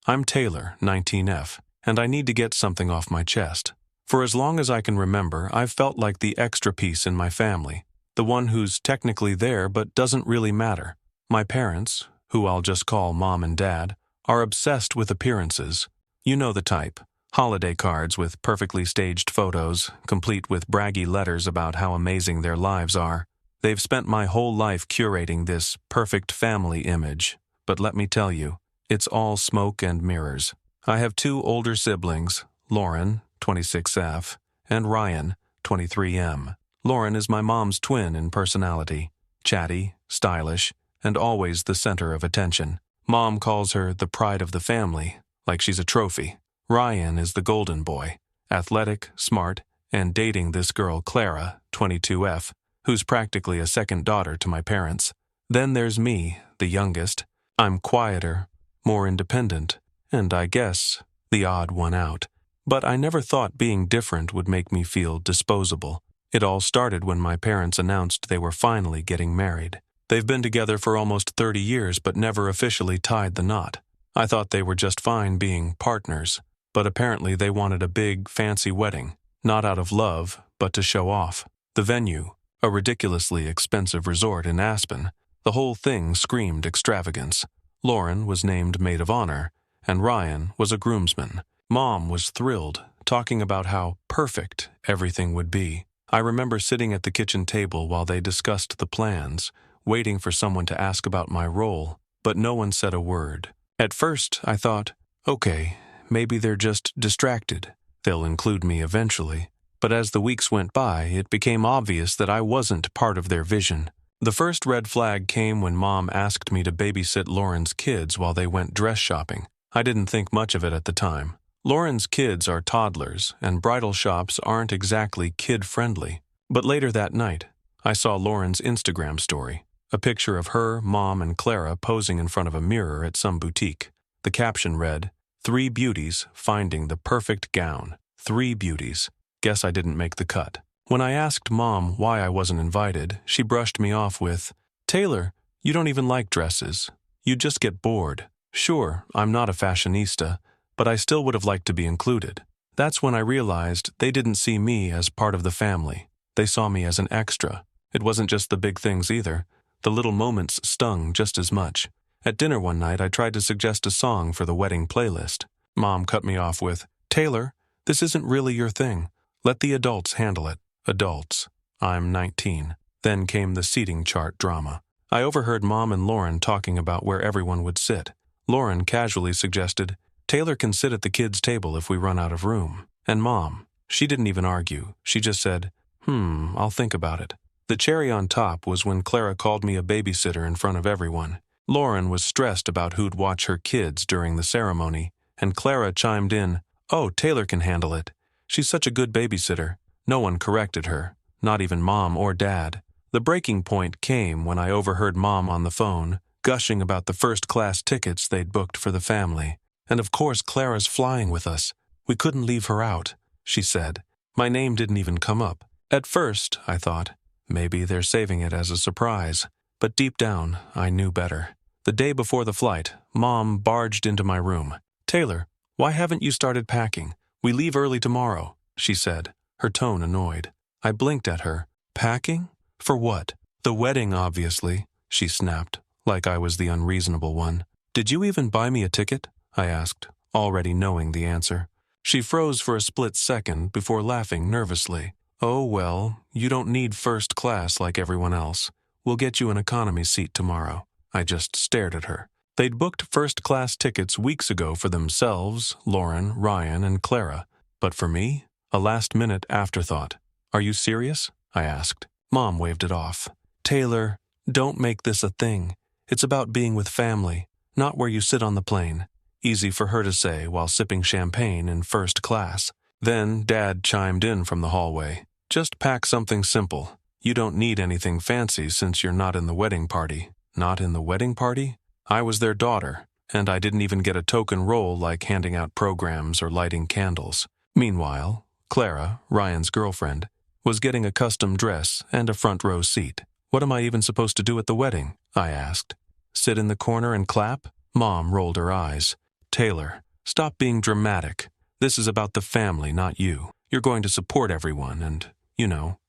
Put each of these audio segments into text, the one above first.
I'm Taylor, 19F, and I need to get something off my chest. For as long as I can remember, I've felt like the extra piece in my family, the one who's technically there but doesn't really matter. My parents, who I'll just call Mom and Dad, are obsessed with appearances. You know the type. Holiday cards with perfectly staged photos, complete with braggy letters about how amazing their lives are. They've spent my whole life curating this perfect family image, but let me tell you, it's all smoke and mirrors. I have two older siblings, Lauren, 26F, and Ryan, 23M. Lauren is my mom's twin in personality, chatty, stylish, and always the center of attention. Mom calls her the pride of the family, like she's a trophy. Ryan is the golden boy, athletic, smart, and dating this girl Clara, 22F, who's practically a second daughter to my parents. Then there's me, the youngest. I'm quieter, more independent, and I guess the odd one out. But I never thought being different would make me feel disposable. It all started when my parents announced they were finally getting married. They've been together for almost 30 years but never officially tied the knot. I thought they were just fine being partners, but apparently they wanted a big, fancy wedding, not out of love, but to show off. The venue, a ridiculously expensive resort in Aspen, the whole thing screamed extravagance. Lauren was named maid of honor, and Ryan was a groomsman. Mom was thrilled, talking about how perfect everything would be. I remember sitting at the kitchen table while they discussed the plans, waiting for someone to ask about my role, but no one said a word. At first, I thought, okay, maybe they're just distracted. They'll include me eventually. But as the weeks went by, it became obvious that I wasn't part of their vision. The first red flag came when Mom asked me to babysit Lauren's kids while they went dress shopping. I didn't think much of it at the time. Lauren's kids are toddlers, and bridal shops aren't exactly kid-friendly. But later that night, I saw Lauren's Instagram story, a picture of her, Mom, and Clara posing in front of a mirror at some boutique. The caption read, "3 beauties finding the perfect gown. 3 beauties. Guess I didn't make the cut." When I asked Mom why I wasn't invited, she brushed me off with, "Taylor, you don't even like dresses. You'd just get bored. Sure, I'm not a fashionista, but I still would have liked to be included." That's when I realized they didn't see me as part of the family. They saw me as an extra. It wasn't just the big things either. The little moments stung just as much. At dinner one night, I tried to suggest a song for the wedding playlist. Mom cut me off with, "Taylor, this isn't really your thing. Let the adults handle it." Adults. I'm 19. Then came the seating chart drama. I overheard Mom and Lauren talking about where everyone would sit. Lauren casually suggested, "Taylor can sit at the kids' table if we run out of room." And Mom, she didn't even argue. She just said, I'll think about it." The cherry on top was when Clara called me a babysitter in front of everyone. Lauren was stressed about who'd watch her kids during the ceremony, and Clara chimed in, "Oh, Taylor can handle it. She's such a good babysitter." No one corrected her, not even Mom or Dad. The breaking point came when I overheard Mom on the phone, gushing about the first-class tickets they'd booked for the family. "And of course Clara's flying with us. We couldn't leave her out," she said. My name didn't even come up. At first, I thought, maybe they're saving it as a surprise. But deep down, I knew better. The day before the flight, Mom barged into my room. "Taylor, why haven't you started packing? We leave early tomorrow," she said, her tone annoyed. I blinked at her. "Packing? For what?" "The wedding, obviously," she snapped, like I was the unreasonable one. "Did you even buy me a ticket?" I asked, already knowing the answer. She froze for a split second before laughing nervously. "Oh, well, you don't need first class like everyone else. We'll get you an economy seat tomorrow." I just stared at her. They'd booked first-class tickets weeks ago for themselves, Lauren, Ryan, and Clara. But for me, a last-minute afterthought. "Are you serious?" I asked. Mom waved it off. "Taylor, don't make this a thing. It's about being with family, not where you sit on the plane." Easy for her to say while sipping champagne in first class. Then Dad chimed in from the hallway. "Just pack something simple. You don't need anything fancy since you're not in the wedding party." Not in the wedding party? I was their daughter, and I didn't even get a token role like handing out programs or lighting candles. Meanwhile, Clara, Ryan's girlfriend, was getting a custom dress and a front row seat. "What am I even supposed to do at the wedding?" I asked. "Sit in the corner and clap?" Mom rolled her eyes. Taylor, stop being dramatic. This is about the family, not you. You're going to support everyone and,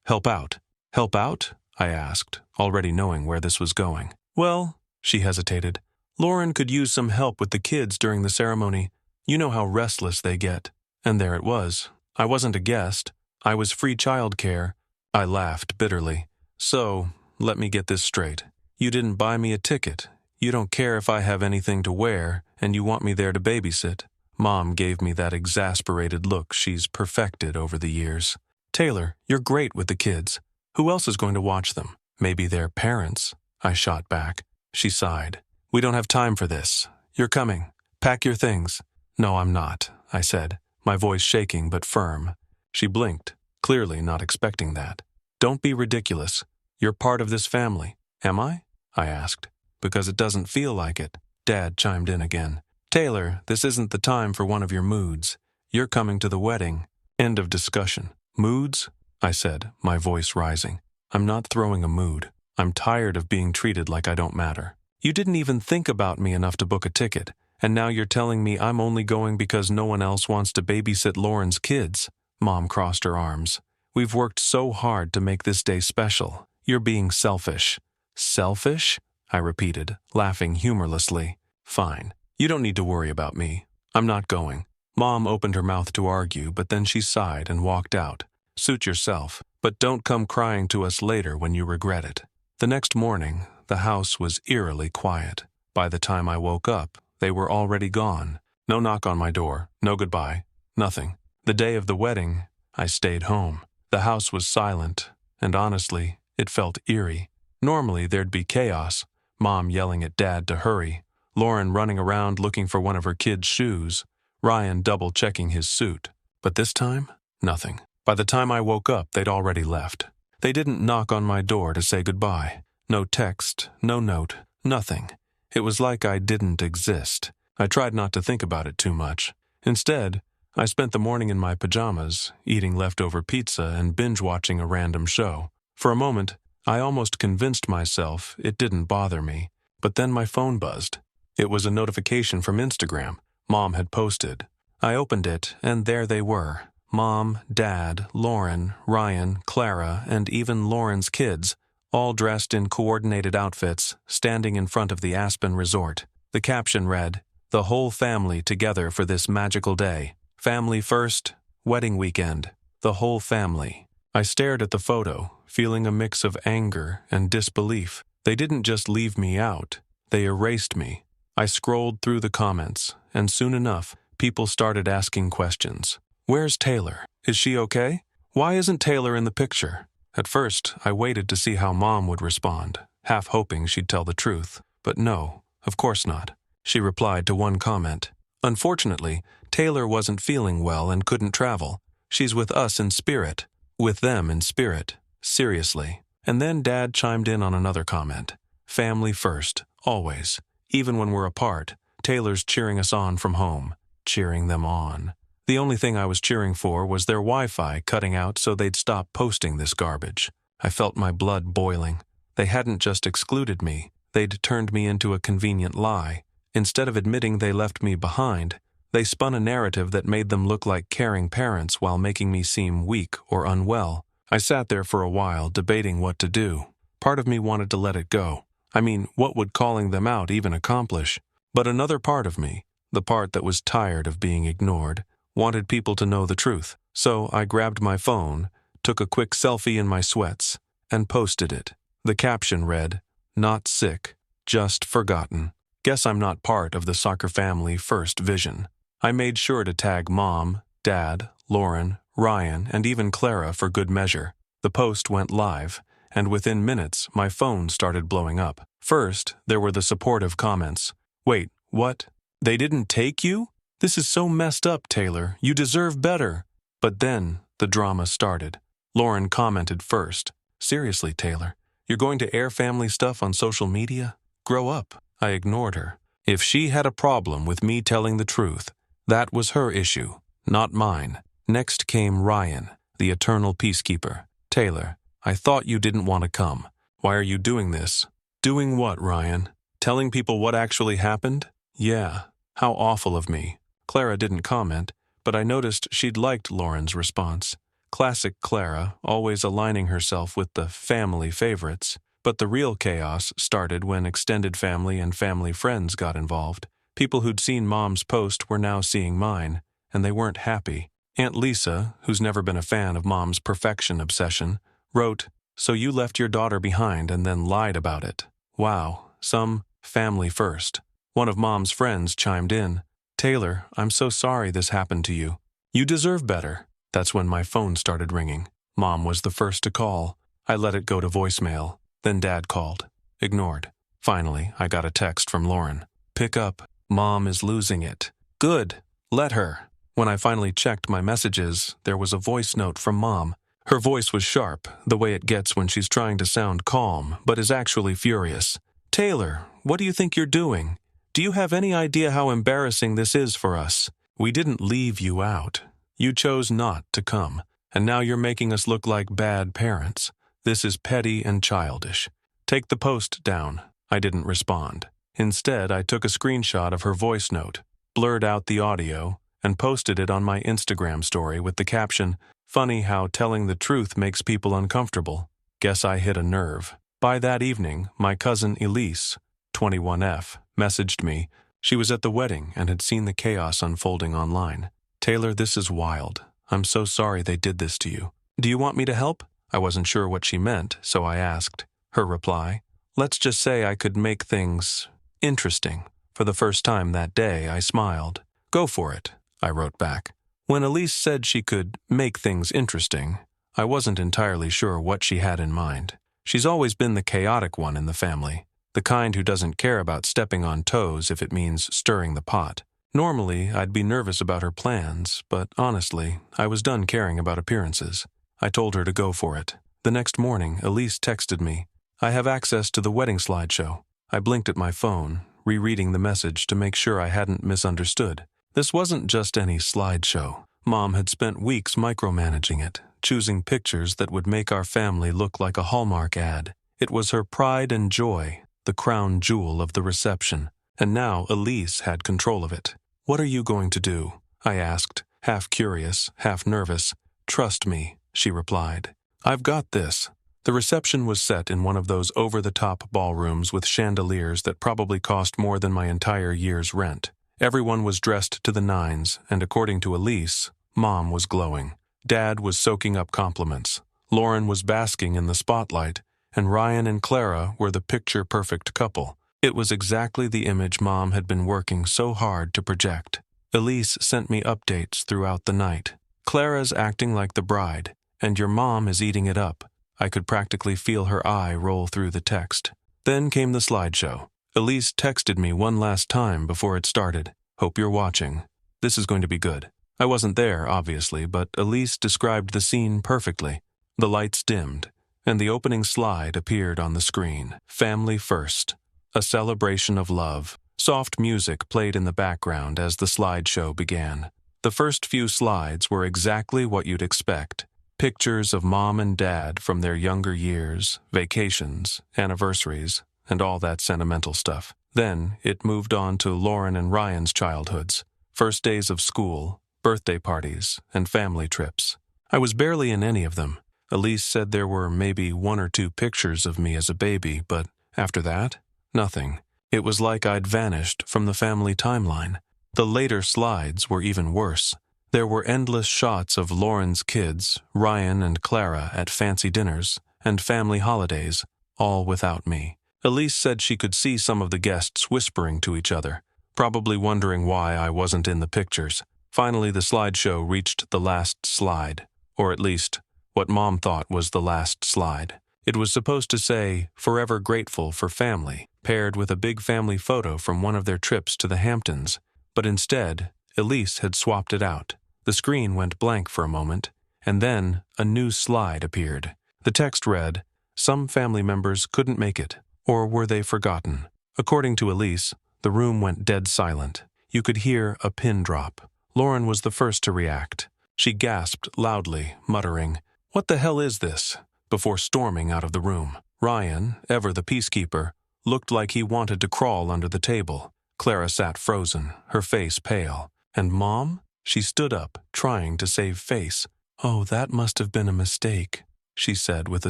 help out. Help out? I asked, already knowing where this was going. Well, she hesitated. Lauren could use some help with the kids during the ceremony. You know how restless they get. And there it was. I wasn't a guest. I was free childcare. I laughed bitterly. So, let me get this straight. You didn't buy me a ticket. You don't care if I have anything to wear, and you want me there to babysit. Mom gave me that exasperated look she's perfected over the years. Taylor, you're great with the kids. Who else is going to watch them? Maybe their parents, I shot back. She sighed. We don't have time for this. You're coming. Pack your things. No, I'm not, I said, my voice shaking but firm. She blinked, clearly not expecting that. Don't be ridiculous. You're part of this family. Am I? I asked. Because it doesn't feel like it. Dad chimed in again. Taylor, this isn't the time for one of your moods. You're coming to the wedding. End of discussion. Moods? I said, my voice rising. I'm not throwing a mood. I'm tired of being treated like I don't matter. You didn't even think about me enough to book a ticket, and now you're telling me I'm only going because no one else wants to babysit Lauren's kids. Mom crossed her arms. We've worked so hard to make this day special. You're being selfish. Selfish? I repeated, laughing humorlessly. Fine. You don't need to worry about me. I'm not going. Mom opened her mouth to argue, but then she sighed and walked out. Suit yourself, but don't come crying to us later when you regret it. The next morning, the house was eerily quiet. By the time I woke up, they were already gone. No knock on my door, no goodbye, nothing. The day of the wedding, I stayed home. The house was silent, and honestly, it felt eerie. Normally, there'd be chaos. Mom yelling at Dad to hurry, Lauren running around looking for one of her kids' shoes, Ryan double-checking his suit. But this time, nothing. By the time I woke up, they'd already left. They didn't knock on my door to say goodbye. No text, no note, nothing. It was like I didn't exist. I tried not to think about it too much. Instead, I spent the morning in my pajamas, eating leftover pizza and binge-watching a random show. For a moment, I almost convinced myself it didn't bother me, but then my phone buzzed. It was a notification from Instagram. Mom had posted. I opened it, and there they were. Mom, Dad, Lauren, Ryan, Clara, and even Lauren's kids, all dressed in coordinated outfits, standing in front of the Aspen Resort. The caption read, "The whole family together for this magical day. Family first, wedding weekend. The whole family." I stared at the photo, feeling a mix of anger and disbelief. They didn't just leave me out, they erased me. I scrolled through the comments, and soon enough, people started asking questions. Where's Taylor? Is she okay? Why isn't Taylor in the picture? At first, I waited to see how Mom would respond, half hoping she'd tell the truth. But no, of course not. She replied to one comment. Unfortunately, Taylor wasn't feeling well and couldn't travel. She's with us in spirit. With them in spirit. Seriously. And then Dad chimed in on another comment. Family first, always. Even when we're apart, Taylor's cheering us on from home. Cheering them on. The only thing I was cheering for was their Wi-Fi cutting out so they'd stop posting this garbage. I felt my blood boiling. They hadn't just excluded me. They'd turned me into a convenient lie. Instead of admitting they left me behind, they spun a narrative that made them look like caring parents while making me seem weak or unwell. I sat there for a while, debating what to do. Part of me wanted to let it go. I mean, what would calling them out even accomplish? But another part of me, the part that was tired of being ignored, wanted people to know the truth. So I grabbed my phone, took a quick selfie in my sweats, and posted it. The caption read, "Not sick, just forgotten. Guess I'm not part of the soccer family first vision." I made sure to tag Mom, Dad, Lauren, Ryan, and even Clara for good measure. The post went live, and within minutes, my phone started blowing up. First, there were the supportive comments. Wait, what? They didn't take you? This is so messed up, Taylor. You deserve better. But then, the drama started. Lauren commented first. Seriously, Taylor, you're going to air family stuff on social media? Grow up. I ignored her. If she had a problem with me telling the truth, that was her issue, not mine. Next came Ryan, the eternal peacekeeper. Taylor, I thought you didn't want to come. Why are you doing this? Doing what, Ryan? Telling people what actually happened? Yeah. How awful of me. Clara didn't comment, but I noticed she'd liked Lauren's response. Classic Clara, always aligning herself with the family favorites. But the real chaos started when extended family and family friends got involved. People who'd seen Mom's post were now seeing mine, and they weren't happy. Aunt Lisa, who's never been a fan of Mom's perfection obsession, wrote, "So you left your daughter behind and then lied about it. Wow, some family first." One of Mom's friends chimed in, "Taylor, I'm so sorry this happened to you. You deserve better." That's when my phone started ringing. Mom was the first to call. I let it go to voicemail. Then Dad called. Ignored. Finally, I got a text from Lauren. "Pick up. Mom is losing it." "Good. Let her." When I finally checked my messages, there was a voice note from Mom. Her voice was sharp, the way it gets when she's trying to sound calm, but is actually furious. "Taylor, what do you think you're doing? Do you have any idea how embarrassing this is for us? We didn't leave you out. You chose not to come, and now you're making us look like bad parents. This is petty and childish. Take the post down." I didn't respond. Instead, I took a screenshot of her voice note, blurred out the audio, and posted it on my Instagram story with the caption, "Funny how telling the truth makes people uncomfortable. Guess I hit a nerve." By that evening, my cousin Elise, 21F, messaged me. She was at the wedding and had seen the chaos unfolding online. "Taylor, this is wild. I'm so sorry they did this to you. Do you want me to help?" I wasn't sure what she meant, so I asked. Her reply, "Let's just say I could make things interesting." For the first time that day, I smiled. "Go for it," I wrote back. When Elise said she could make things interesting, I wasn't entirely sure what she had in mind. She's always been the chaotic one in the family, the kind who doesn't care about stepping on toes if it means stirring the pot. Normally, I'd be nervous about her plans, but honestly, I was done caring about appearances. I told her to go for it. The next morning, Elise texted me, "I have access to the wedding slideshow." I blinked at my phone, rereading the message to make sure I hadn't misunderstood. This wasn't just any slideshow. Mom had spent weeks micromanaging it, choosing pictures that would make our family look like a Hallmark ad. It was her pride and joy, the crown jewel of the reception, and now Elise had control of it. "What are you going to do?" I asked, half curious, half nervous. "Trust me," she replied. "I've got this." The reception was set in one of those over-the-top ballrooms with chandeliers that probably cost more than my entire year's rent. Everyone was dressed to the nines, and according to Elise, Mom was glowing. Dad was soaking up compliments. Lauren was basking in the spotlight, and Ryan and Clara were the picture-perfect couple. It was exactly the image Mom had been working so hard to project. Elise sent me updates throughout the night. "Clara's acting like the bride, and your mom is eating it up." I could practically feel her eye roll through the text. Then came the slideshow. Elise texted me one last time before it started. "Hope you're watching. This is going to be good." I wasn't there, obviously, but Elise described the scene perfectly. The lights dimmed, and the opening slide appeared on the screen. "Family first. A celebration of love." Soft music played in the background as the slideshow began. The first few slides were exactly what you'd expect. Pictures of Mom and Dad from their younger years, vacations, anniversaries, and all that sentimental stuff. Then it moved on to Lauren and Ryan's childhoods, first days of school, birthday parties, and family trips. I was barely in any of them. Elise said there were maybe 1 or 2 pictures of me as a baby, but after that, nothing. It was like I'd vanished from the family timeline. The later slides were even worse. There were endless shots of Lauren's kids, Ryan and Clara at fancy dinners, and family holidays, all without me. Elise said she could see some of the guests whispering to each other, probably wondering why I wasn't in the pictures. Finally, the slideshow reached the last slide, or at least, what Mom thought was the last slide. It was supposed to say, "Forever grateful for family," paired with a big family photo from one of their trips to the Hamptons. But instead, Elise had swapped it out. The screen went blank for a moment, and then a new slide appeared. The text read, "Some family members couldn't make it, or were they forgotten?" According to Elise, the room went dead silent. You could hear a pin drop. Lauren was the first to react. She gasped loudly, muttering, "What the hell is this?" before storming out of the room. Ryan, ever the peacekeeper, looked like he wanted to crawl under the table. Clara sat frozen, her face pale. And Mom? She stood up, trying to save face. "Oh, that must have been a mistake," she said with a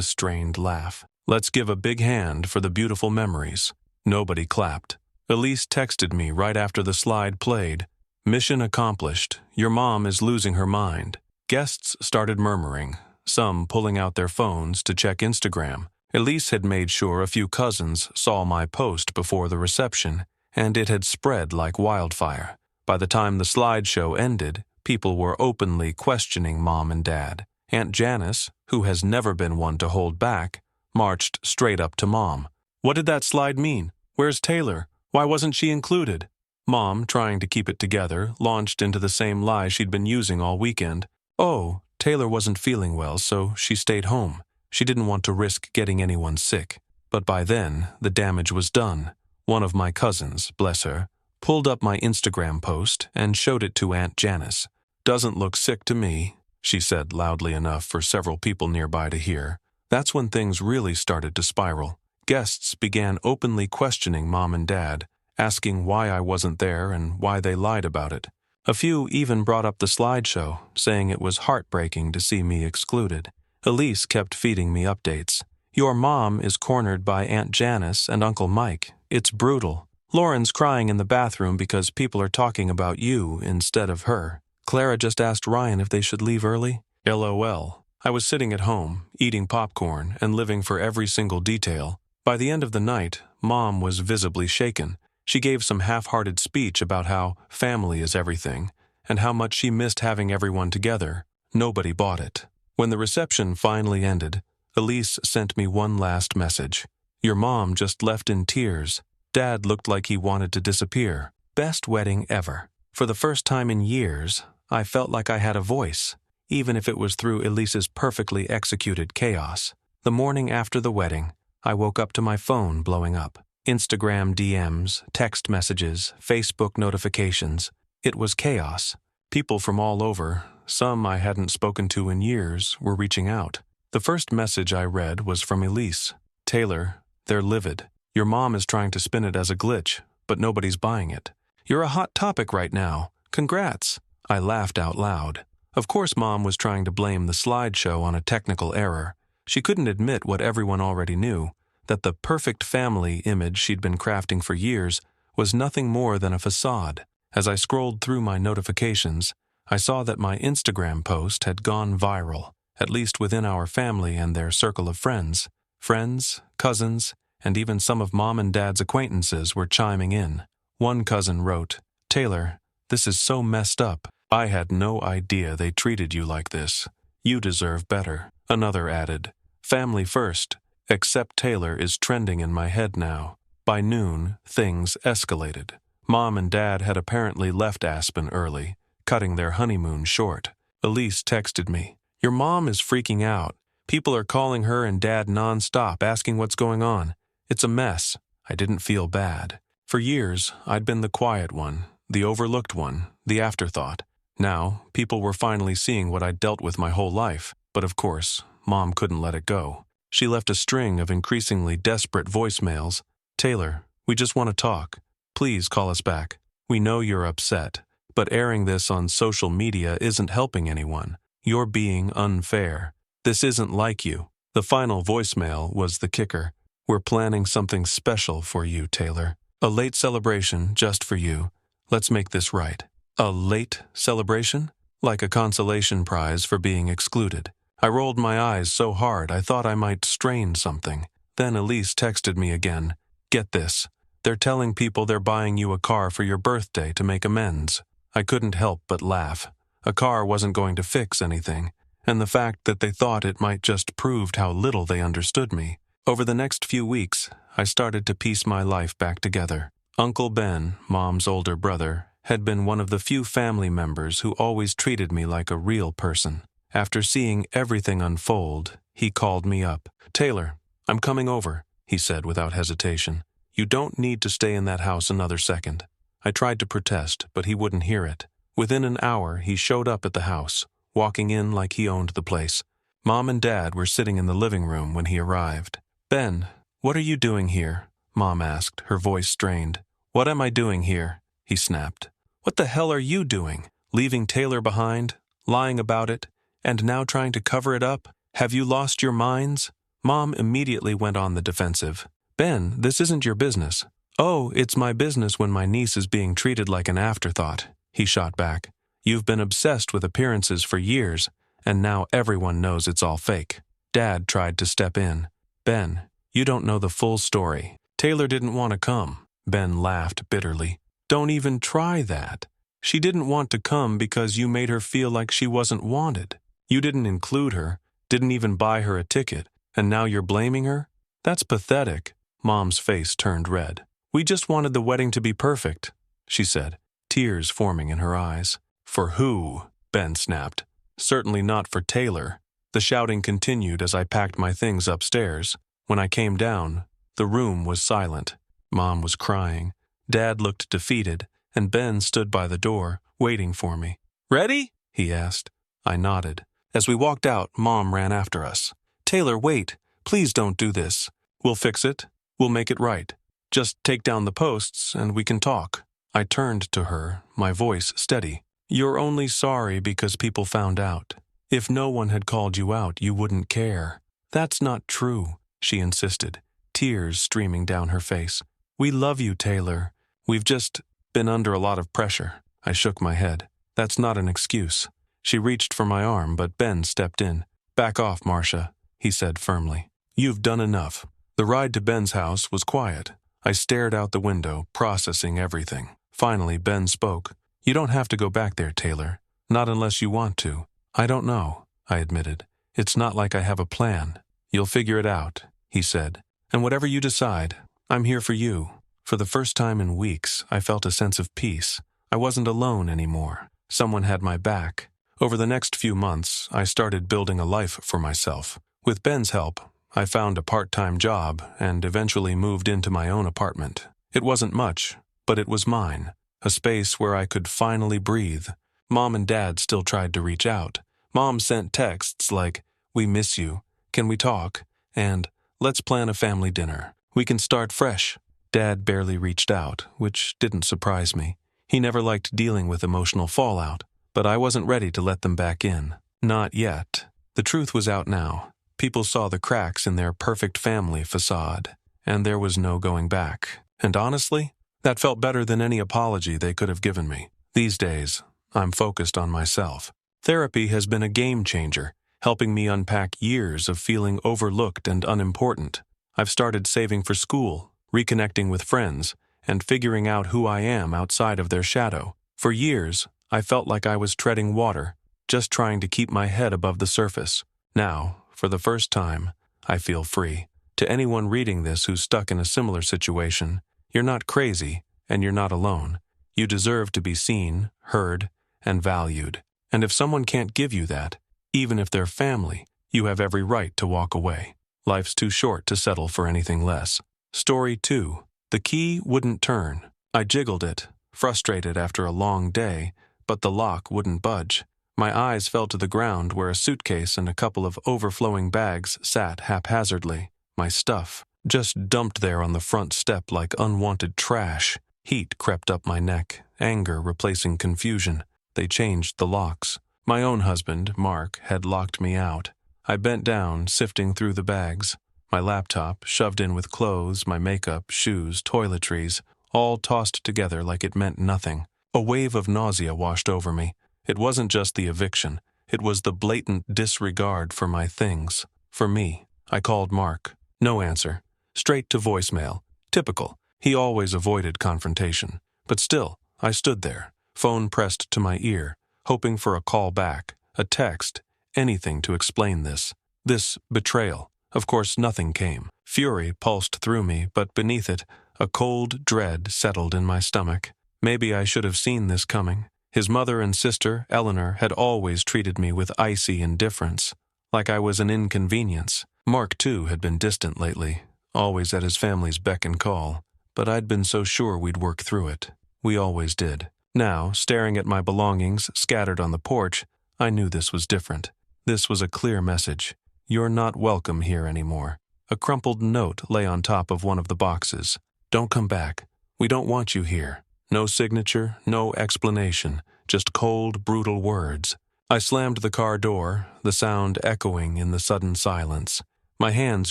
strained laugh. "Let's give a big hand for the beautiful memories." Nobody clapped. Elise texted me right after the slide played. "Mission accomplished. Your mom is losing her mind." Guests started murmuring, some pulling out their phones to check Instagram. Elise had made sure a few cousins saw my post before the reception, and it had spread like wildfire. By the time the slideshow ended, people were openly questioning Mom and Dad. Aunt Janice, who has never been one to hold back, marched straight up to Mom. "What did that slide mean? Where's Taylor? Why wasn't she included?" Mom, trying to keep it together, launched into the same lie she'd been using all weekend. "Oh, Taylor wasn't feeling well, so she stayed home. She didn't want to risk getting anyone sick." But by then, the damage was done. One of my cousins, bless her, pulled up my Instagram post and showed it to Aunt Janice. "Doesn't look sick to me," she said loudly enough for several people nearby to hear. That's when things really started to spiral. Guests began openly questioning Mom and Dad, asking why I wasn't there and why they lied about it. A few even brought up the slideshow, saying it was heartbreaking to see me excluded. Elise kept feeding me updates. "Your mom is cornered by Aunt Janice and Uncle Mike. It's brutal. Lauren's crying in the bathroom because people are talking about you instead of her. Clara just asked Ryan if they should leave early." LOL. I was sitting at home, eating popcorn and living for every single detail. By the end of the night, Mom was visibly shaken. She gave some half-hearted speech about how family is everything and how much she missed having everyone together. Nobody bought it. When the reception finally ended, Elise sent me one last message. "Your mom just left in tears. Dad looked like he wanted to disappear. Best wedding ever." For the first time in years, I felt like I had a voice, even if it was through Elise's perfectly executed chaos. The morning after the wedding, I woke up to my phone blowing up. Instagram DMs, text messages, Facebook notifications. It was chaos. People from all over, some I hadn't spoken to in years, were reaching out. The first message I read was from Elise. "Taylor, they're livid. Your mom is trying to spin it as a glitch, but nobody's buying it. You're a hot topic right now. Congrats." I laughed out loud. Of course Mom was trying to blame the slideshow on a technical error. She couldn't admit what everyone already knew, that the perfect family image she'd been crafting for years was nothing more than a facade. As I scrolled through my notifications, I saw that my Instagram post had gone viral, at least within our family and their circle of friends. Friends, cousins, and even some of Mom and Dad's acquaintances were chiming in. One cousin wrote, "Taylor, this is so messed up. I had no idea they treated you like this. You deserve better." Another added, "Family first, except Taylor is trending in my head now." By noon, things escalated. Mom and Dad had apparently left Aspen early, cutting their honeymoon short. Elise texted me, "Your mom is freaking out. People are calling her and Dad nonstop, asking what's going on. It's a mess." I didn't feel bad. For years, I'd been the quiet one, the overlooked one, the afterthought. Now, people were finally seeing what I'd dealt with my whole life. But of course, Mom couldn't let it go. She left a string of increasingly desperate voicemails. "Taylor, we just want to talk. Please call us back. We know you're upset, but airing this on social media isn't helping anyone. You're being unfair. This isn't like you." The final voicemail was the kicker. "We're planning something special for you, Taylor. A late celebration just for you. Let's make this right." A late celebration? Like a consolation prize for being excluded. I rolled my eyes so hard I thought I might strain something. Then Elise texted me again. "Get this. They're telling people they're buying you a car for your birthday to make amends." I couldn't help but laugh. A car wasn't going to fix anything, and the fact that they thought it might just proved how little they understood me. Over the next few weeks, I started to piece my life back together. Uncle Ben, Mom's older brother, had been one of the few family members who always treated me like a real person. After seeing everything unfold, he called me up. "Taylor, I'm coming over," he said without hesitation. "You don't need to stay in that house another second." I tried to protest, but he wouldn't hear it. Within an hour, he showed up at the house, walking in like he owned the place. Mom and Dad were sitting in the living room when he arrived. "Ben, what are you doing here?" Mom asked, her voice strained. "What am I doing here?" he snapped. "What the hell are you doing? Leaving Taylor behind, lying about it, and now trying to cover it up? Have you lost your minds?" Mom immediately went on the defensive. "Ben, this isn't your business." "Oh, it's my business when my niece is being treated like an afterthought," he shot back. "You've been obsessed with appearances for years, and now everyone knows it's all fake." Dad tried to step in. "Ben, you don't know the full story. Taylor didn't want to come." Ben laughed bitterly. "Don't even try that. She didn't want to come because you made her feel like she wasn't wanted. You didn't include her, didn't even buy her a ticket, and now you're blaming her? That's pathetic." Mom's face turned red. "We just wanted the wedding to be perfect," she said, tears forming in her eyes. "For who?" Ben snapped. "Certainly not for Taylor." The shouting continued as I packed my things upstairs. When I came down, the room was silent. Mom was crying. Dad looked defeated, and Ben stood by the door, waiting for me. "Ready?" he asked. I nodded. As we walked out, Mom ran after us. "Taylor, wait. Please don't do this. We'll fix it. We'll make it right. Just take down the posts, and we can talk." I turned to her, my voice steady. "You're only sorry because people found out. If no one had called you out, you wouldn't care." "That's not true," she insisted, tears streaming down her face. "We love you, Taylor. We've just been under a lot of pressure." I shook my head. "That's not an excuse." She reached for my arm, but Ben stepped in. "Back off, Marcia," he said firmly. "You've done enough." The ride to Ben's house was quiet. I stared out the window, processing everything. Finally, Ben spoke. "You don't have to go back there, Taylor. Not unless you want to." "I don't know," I admitted. "It's not like I have a plan." "You'll figure it out," he said. "And whatever you decide, I'm here for you." For the first time in weeks, I felt a sense of peace. I wasn't alone anymore. Someone had my back. Over the next few months, I started building a life for myself. With Ben's help, I found a part-time job and eventually moved into my own apartment. It wasn't much, but it was mine, a space where I could finally breathe. Mom and Dad still tried to reach out. Mom sent texts like, "We miss you. Can we talk?" and "Let's plan a family dinner. We can start fresh." Dad barely reached out, which didn't surprise me. He never liked dealing with emotional fallout, but I wasn't ready to let them back in. Not yet. The truth was out now. People saw the cracks in their perfect family facade, and there was no going back. And honestly, that felt better than any apology they could have given me. These days, I'm focused on myself. Therapy has been a game changer, helping me unpack years of feeling overlooked and unimportant. I've started saving for school, reconnecting with friends, and figuring out who I am outside of their shadow. For years, I felt like I was treading water, just trying to keep my head above the surface. Now, for the first time, I feel free. To anyone reading this who's stuck in a similar situation, you're not crazy, and you're not alone. You deserve to be seen, heard, and valued. And if someone can't give you that, even if they're family, you have every right to walk away. Life's too short to settle for anything less. Story 2. The key wouldn't turn. I jiggled it, frustrated after a long day, but the lock wouldn't budge. My eyes fell to the ground where a suitcase and a couple of overflowing bags sat haphazardly. My stuff, just dumped there on the front step like unwanted trash. Heat crept up my neck, anger replacing confusion. They changed the locks. My own husband, Mark, had locked me out. I bent down, sifting through the bags. My laptop, shoved in with clothes, my makeup, shoes, toiletries, all tossed together like it meant nothing. A wave of nausea washed over me. It wasn't just the eviction. It was the blatant disregard for my things. For me. I called Mark. No answer. Straight to voicemail. Typical. He always avoided confrontation. But still, I stood there, phone pressed to my ear, hoping for a call back, a text, anything to explain this. This betrayal. Of course, nothing came. Fury pulsed through me, but beneath it, a cold dread settled in my stomach. Maybe I should have seen this coming. His mother and sister, Eleanor, had always treated me with icy indifference, like I was an inconvenience. Mark, too, had been distant lately, always at his family's beck and call, but I'd been so sure we'd work through it. We always did. Now, staring at my belongings scattered on the porch, I knew this was different. This was a clear message. You're not welcome here anymore. A crumpled note lay on top of one of the boxes. Don't come back. We don't want you here. No signature, no explanation, just cold, brutal words. I slammed the car door, the sound echoing in the sudden silence. My hands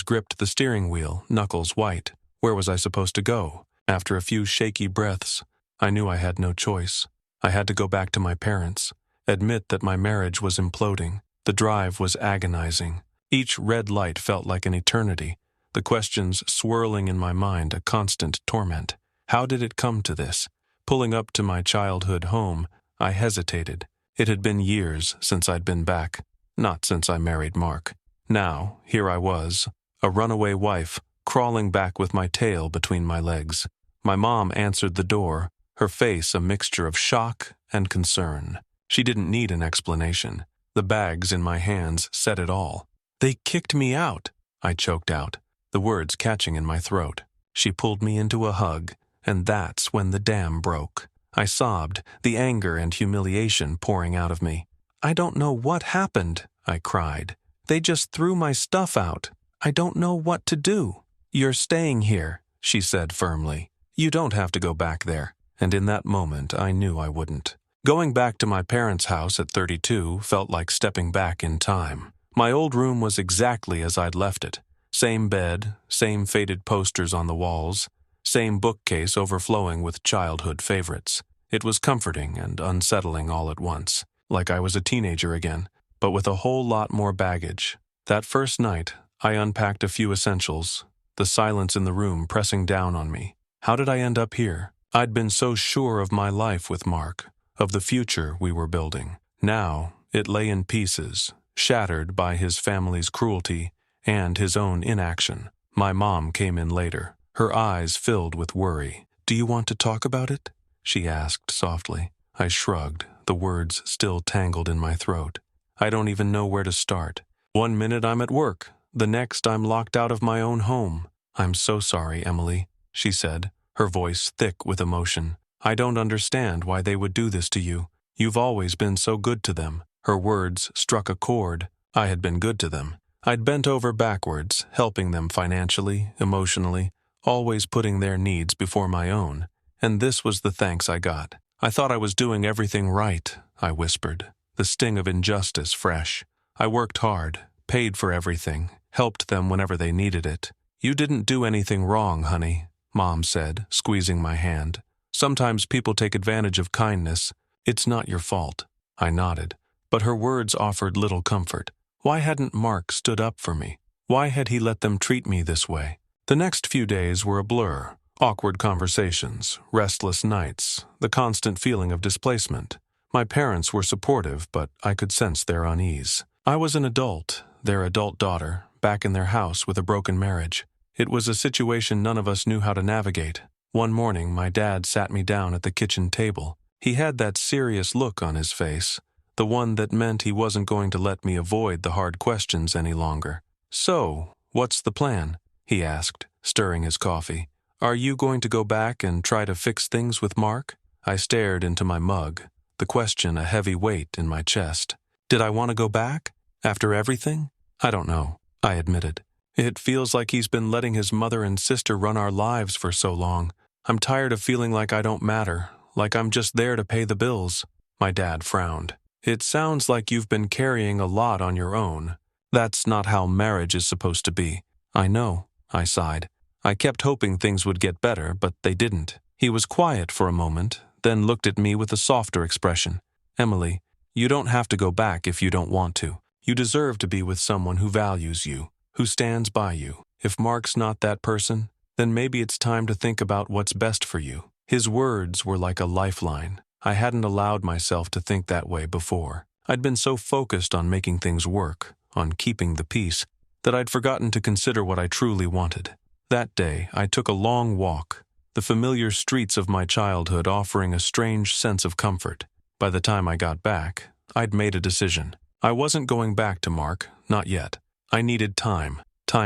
gripped the steering wheel, knuckles white. Where was I supposed to go? After a few shaky breaths, I knew I had no choice. I had to go back to my parents, admit that my marriage was imploding. The drive was agonizing. Each red light felt like an eternity, the questions swirling in my mind a constant torment. How did it come to this? Pulling up to my childhood home, I hesitated. It had been years since I'd been back, not since I married Mark. Now, here I was, a runaway wife, crawling back with my tail between my legs. My mom answered the door, her face a mixture of shock and concern. She didn't need an explanation. The bags in my hands said it all. "They kicked me out," I choked out, the words catching in my throat. She pulled me into a hug, and that's when the dam broke. I sobbed, the anger and humiliation pouring out of me. "I don't know what happened," I cried. "They just threw my stuff out. I don't know what to do." "You're staying here," she said firmly. "You don't have to go back there." And in that moment, I knew I wouldn't. Going back to my parents' house at 32 felt like stepping back in time. My old room was exactly as I'd left it. Same bed, same faded posters on the walls, same bookcase overflowing with childhood favorites. It was comforting and unsettling all at once, like I was a teenager again, but with a whole lot more baggage. That first night, I unpacked a few essentials, the silence in the room pressing down on me. How did I end up here? I'd been so sure of my life with Mark, of the future we were building. Now, it lay in pieces, shattered by his family's cruelty and his own inaction. My mom came in later, her eyes filled with worry. "Do you want to talk about it?" she asked softly. I shrugged, the words still tangled in my throat. I don't even know where to start. One minute I'm at work, the next I'm locked out of my own home. "I'm so sorry, Emily," she said, her voice thick with emotion. "I don't understand why they would do this to you. You've always been so good to them." Her words struck a chord. I had been good to them. I'd bent over backwards, helping them financially, emotionally, always putting their needs before my own. And this was the thanks I got. "I thought I was doing everything right," I whispered, the sting of injustice fresh. "I worked hard, paid for everything, helped them whenever they needed it." "You didn't do anything wrong, honey," Mom said, squeezing my hand. "Sometimes people take advantage of kindness. It's not your fault." I nodded, but her words offered little comfort. Why hadn't Mark stood up for me? Why had he let them treat me this way? The next few days were a blur. Awkward conversations, restless nights, the constant feeling of displacement. My parents were supportive, but I could sense their unease. I was an adult, their adult daughter, back in their house with a broken marriage. It was a situation none of us knew how to navigate. One morning, my dad sat me down at the kitchen table. He had that serious look on his face, the one that meant he wasn't going to let me avoid the hard questions any longer. "So, what's the plan?" he asked, stirring his coffee. "Are you going to go back and try to fix things with Mark?" I stared into my mug, the question a heavy weight in my chest. Did I want to go back? After everything? I don't know, I admitted. It feels like he's been letting his mother and sister run our lives for so long. I'm tired of feeling like I don't matter, like I'm just there to pay the bills. My dad frowned. "It sounds like you've been carrying a lot on your own. That's not how marriage is supposed to be." "I know," I sighed. I kept hoping things would get better, but they didn't. He was quiet for a moment, then looked at me with a softer expression. "Emily, you don't have to go back if you don't want to. You deserve to be with someone who values you, who stands by you. If Mark's not that person, then maybe it's time to think about what's best for you." His words were like a lifeline. I hadn't allowed myself to think that way before. I'd been so focused on making things work, on keeping the peace, that I'd forgotten to consider what I truly wanted. That day, I took a long walk, the familiar streets of my childhood offering a strange sense of comfort. By the time I got back, I'd made a decision. I wasn't going back to Mark, not yet. I needed time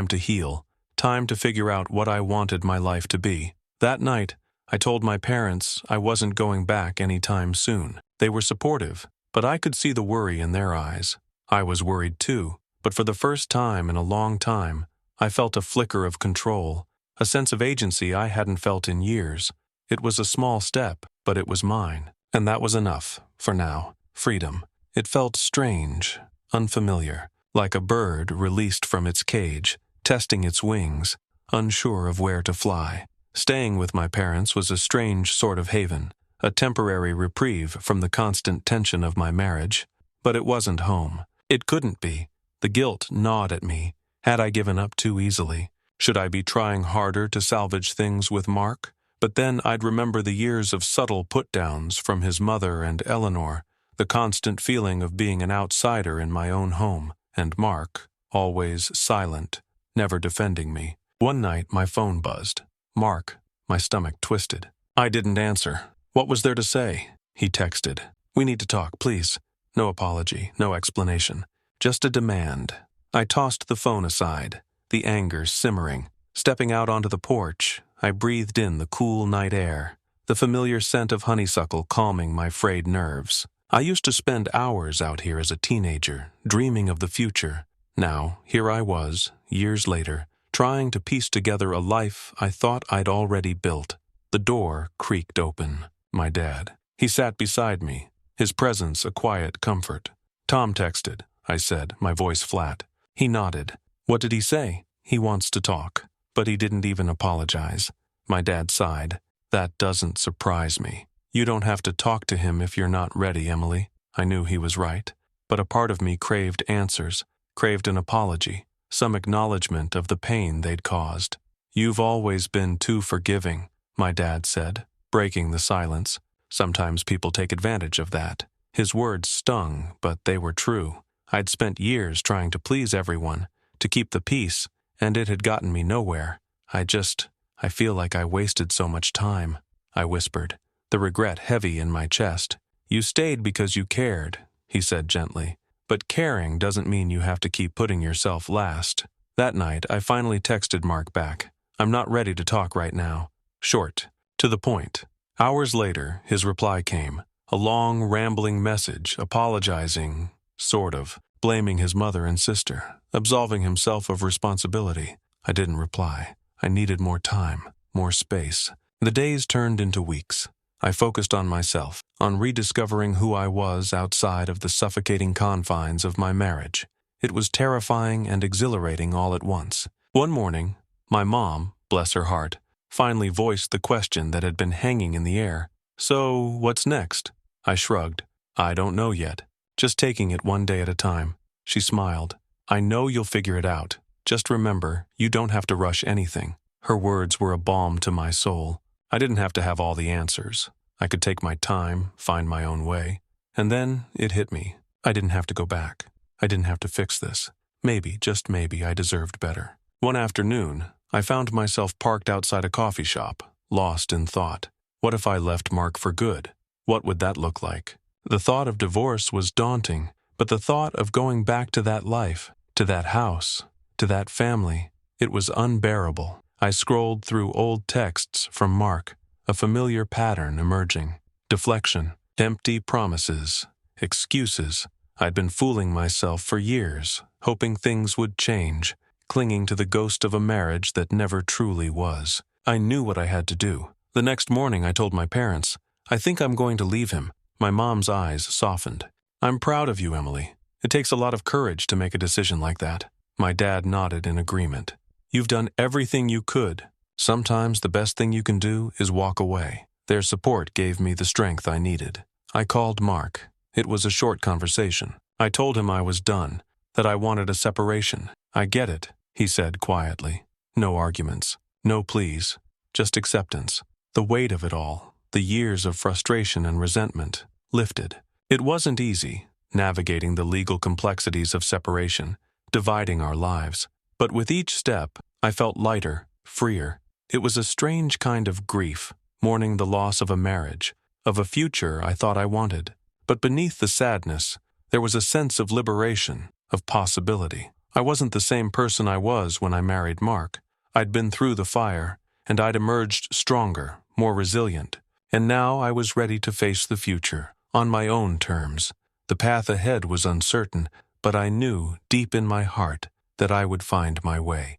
to heal, time to figure out what I wanted my life to be. That night, I told my parents I wasn't going back anytime soon. They were supportive, but I could see the worry in their eyes. I was worried too, but for the first time in a long time, I felt a flicker of control, a sense of agency I hadn't felt in years. It was a small step, but it was mine. And that was enough, for now. Freedom. It felt strange, unfamiliar, like a bird released from its cage, testing its wings, unsure of where to fly. Staying with my parents was a strange sort of haven, a temporary reprieve from the constant tension of my marriage. But it wasn't home. It couldn't be. The guilt gnawed at me. Had I given up too easily? Should I be trying harder to salvage things with Mark? But then I'd remember the years of subtle put-downs from his mother and Eleanor, the constant feeling of being an outsider in my own home, and Mark, always silent, never defending me. One night my phone buzzed. Mark. My stomach twisted. I didn't answer. What was there to say? He texted. We need to talk, please. No apology, no explanation. Just a demand. I tossed the phone aside, the anger simmering. Stepping out onto the porch, I breathed in the cool night air, the familiar scent of honeysuckle calming my frayed nerves. I used to spend hours out here as a teenager, dreaming of the future. Now, here I was, years later, trying to piece together a life I thought I'd already built. The door creaked open. My dad. He sat beside me, his presence a quiet comfort. Tom texted, I said, my voice flat. He nodded. What did he say? He wants to talk. But he didn't even apologize. My dad sighed. That doesn't surprise me. You don't have to talk to him if you're not ready, Emily. I knew he was right. But a part of me craved answers, craved an apology, some acknowledgement of the pain they'd caused. You've always been too forgiving, my dad said, breaking the silence. Sometimes people take advantage of that. His words stung, but they were true. I'd spent years trying to please everyone, to keep the peace, and it had gotten me nowhere. I feel like I wasted so much time, I whispered, the regret heavy in my chest. You stayed because you cared, he said gently. But caring doesn't mean you have to keep putting yourself last. That night, I finally texted Mark back. I'm not ready to talk right now. Short, to the point. Hours later, his reply came. A long, rambling message, apologizing, sort of, blaming his mother and sister, absolving himself of responsibility. I didn't reply. I needed more time, more space. The days turned into weeks. I focused on myself, on rediscovering who I was outside of the suffocating confines of my marriage. It was terrifying and exhilarating all at once. One morning, my mom, bless her heart, finally voiced the question that had been hanging in the air. So, what's next? I shrugged. I don't know yet. Just taking it one day at a time. She smiled. I know you'll figure it out. Just remember, you don't have to rush anything. Her words were a balm to my soul. I didn't have to have all the answers. I could take my time, find my own way. And then it hit me. I didn't have to go back. I didn't have to fix this. Maybe, just maybe, I deserved better. One afternoon, I found myself parked outside a coffee shop, lost in thought. What if I left Mark for good? What would that look like? The thought of divorce was daunting, but the thought of going back to that life, to that house, to that family, it was unbearable. I scrolled through old texts from Mark, a familiar pattern emerging. Deflection, empty promises, excuses. I'd been fooling myself for years, hoping things would change, clinging to the ghost of a marriage that never truly was. I knew what I had to do. The next morning I told my parents, I think I'm going to leave him. My mom's eyes softened. I'm proud of you, Emily. It takes a lot of courage to make a decision like that. My dad nodded in agreement. You've done everything you could. Sometimes the best thing you can do is walk away. Their support gave me the strength I needed. I called Mark. It was a short conversation. I told him I was done, that I wanted a separation. I get it, he said quietly. No arguments, no pleas, just acceptance. The weight of it all, the years of frustration and resentment, lifted. It wasn't easy, navigating the legal complexities of separation, dividing our lives. But with each step, I felt lighter, freer. It was a strange kind of grief, mourning the loss of a marriage, of a future I thought I wanted. But beneath the sadness, there was a sense of liberation, of possibility. I wasn't the same person I was when I married Mark. I'd been through the fire, and I'd emerged stronger, more resilient. And now I was ready to face the future, on my own terms. The path ahead was uncertain, but I knew, deep in my heart, that I would find my way.